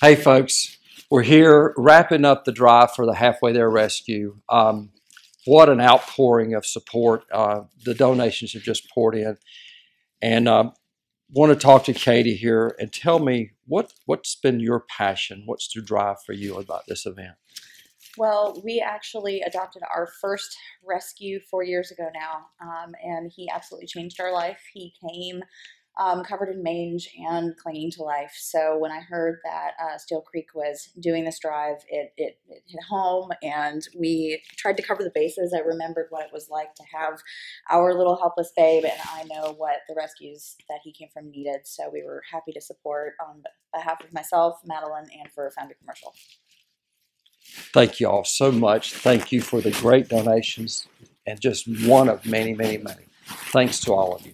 Hey, folks, we're here wrapping up the drive for the Halfway There Rescue. What an outpouring of support. The donations have just poured in. And want to talk to Katie here and tell me what's been your passion? What's the drive for you about this event? Well, we actually adopted our first rescue 4 years ago now, and he absolutely changed our life. He came covered in mange and clinging to life. So when I heard that Steele Creek was doing this drive, it hit home, and we tried to cover the bases. I remembered what it was like to have our little helpless babe, and I know what the rescues that he came from needed. So we were happy to support on behalf of myself, Madeline, and for Foundry Commercial. Thank you all so much. Thank you for the great donations and just one of many, many, many. Thanks to all of you.